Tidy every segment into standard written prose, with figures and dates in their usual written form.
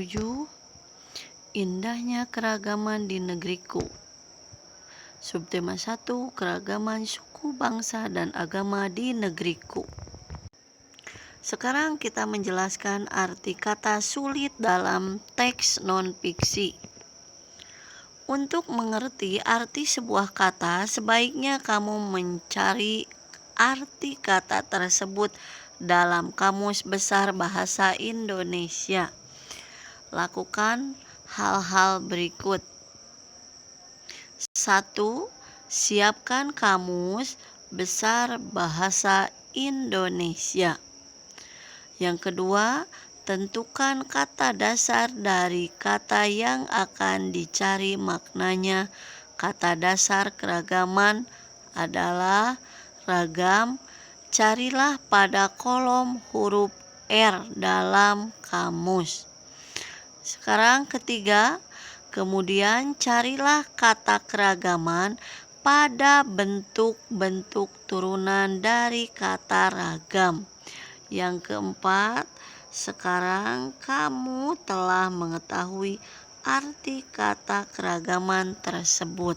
7. Indahnya keragaman di negeriku. Subtema 1. Keragaman suku, bangsa, dan agama di negeriku. Sekarang kita menjelaskan arti kata sulit dalam teks non-fiksi. Untuk mengerti arti sebuah kata, sebaiknya kamu mencari arti kata tersebut dalam Kamus Besar Bahasa Indonesia. Lakukan hal-hal berikut. 1. Siapkan Kamus Besar Bahasa Indonesia. Yang kedua, tentukan kata dasar dari kata yang akan dicari maknanya. Kata dasar keragaman adalah ragam. Carilah pada kolom huruf R dalam kamus. Sekarang ketiga, kemudian carilah kata keragaman pada bentuk-bentuk turunan dari kata ragam. Yang keempat, sekarang kamu telah mengetahui arti kata keragaman tersebut.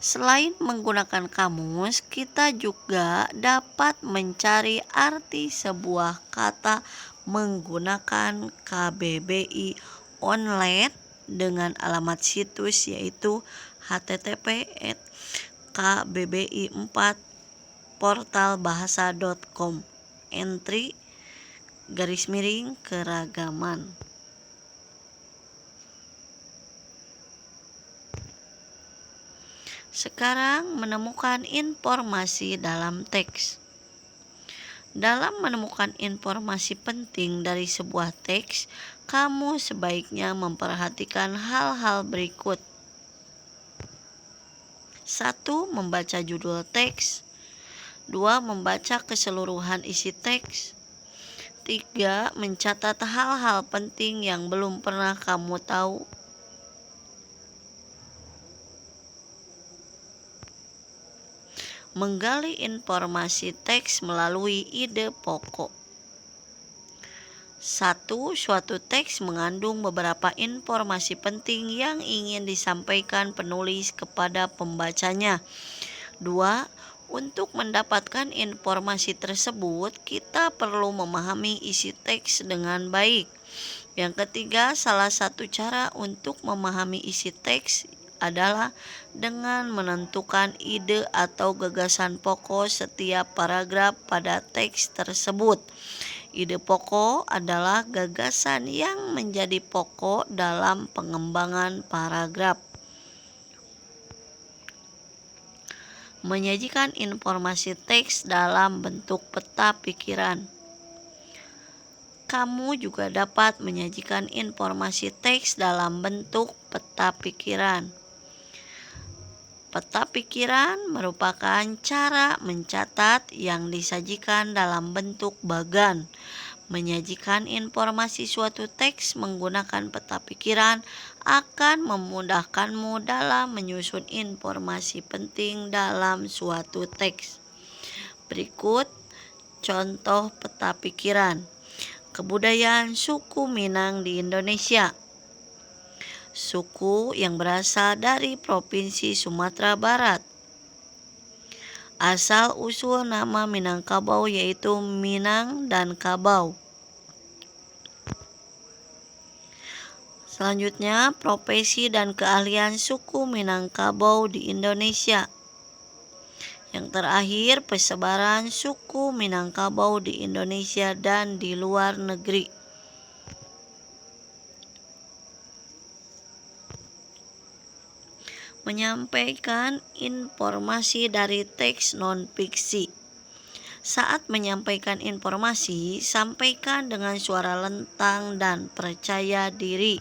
Selain menggunakan kamus, kita juga dapat mencari arti sebuah kata menggunakan KBBI online dengan alamat situs yaitu http://kbbi4portalbahasa.com entry _keragaman. Sekarang menemukan informasi dalam teks. Dalam menemukan informasi penting dari sebuah teks, kamu sebaiknya memperhatikan hal-hal berikut. 1. Membaca judul teks. 2. Membaca keseluruhan isi teks. 3. Mencatat hal-hal penting yang belum pernah kamu tahu. Menggali informasi teks melalui ide pokok. 1. Suatu teks mengandung beberapa informasi penting yang ingin disampaikan penulis kepada pembacanya. 2. Untuk mendapatkan informasi tersebut, kita perlu memahami isi teks dengan baik. Yang ketiga, salah satu cara untuk memahami isi teks adalah dengan menentukan ide atau gagasan pokok setiap paragraf pada teks tersebut. Ide pokok adalah gagasan yang menjadi pokok dalam pengembangan paragraf. Menyajikan informasi teks dalam bentuk peta pikiran. Kamu juga dapat menyajikan informasi teks dalam bentuk peta pikiran. Peta pikiran merupakan cara mencatat yang disajikan dalam bentuk bagan. Menyajikan informasi suatu teks menggunakan peta pikiran akan memudahkanmu dalam menyusun informasi penting dalam suatu teks. Berikut contoh peta pikiran. Kebudayaan suku Minang di Indonesia. Suku yang berasal dari Provinsi Sumatera Barat. Asal-usul nama Minangkabau yaitu Minang dan Kabau. Selanjutnya, profesi dan keahlian suku Minangkabau di Indonesia. Yang terakhir, persebaran suku Minangkabau di Indonesia dan di luar negeri. Menyampaikan informasi dari teks non-fiksi. Saat menyampaikan informasi, sampaikan dengan suara lantang dan percaya diri.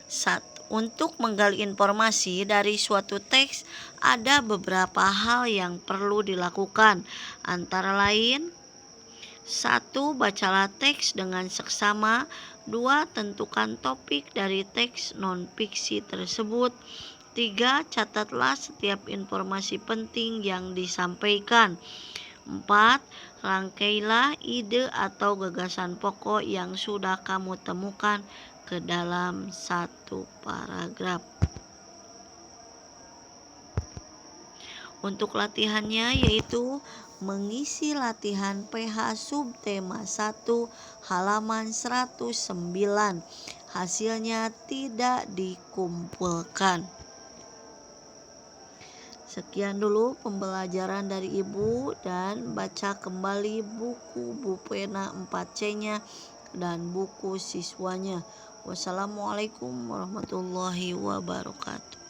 1. Untuk menggali informasi dari suatu teks, ada beberapa hal yang perlu dilakukan. Antara lain, 1. Bacalah teks dengan seksama. 2. Tentukan topik dari teks non-fiksi tersebut. 3. Catatlah setiap informasi penting yang disampaikan. 4. Rangkailah ide atau gagasan pokok yang sudah kamu temukan ke dalam satu paragraf. Untuk latihannya yaitu mengisi latihan PH subtema 1 halaman 109. Hasilnya tidak dikumpulkan. Sekian dulu pembelajaran dari Ibu, dan baca kembali buku Bu Pena 4C-nya dan buku siswanya. Wassalamualaikum warahmatullahi wabarakatuh.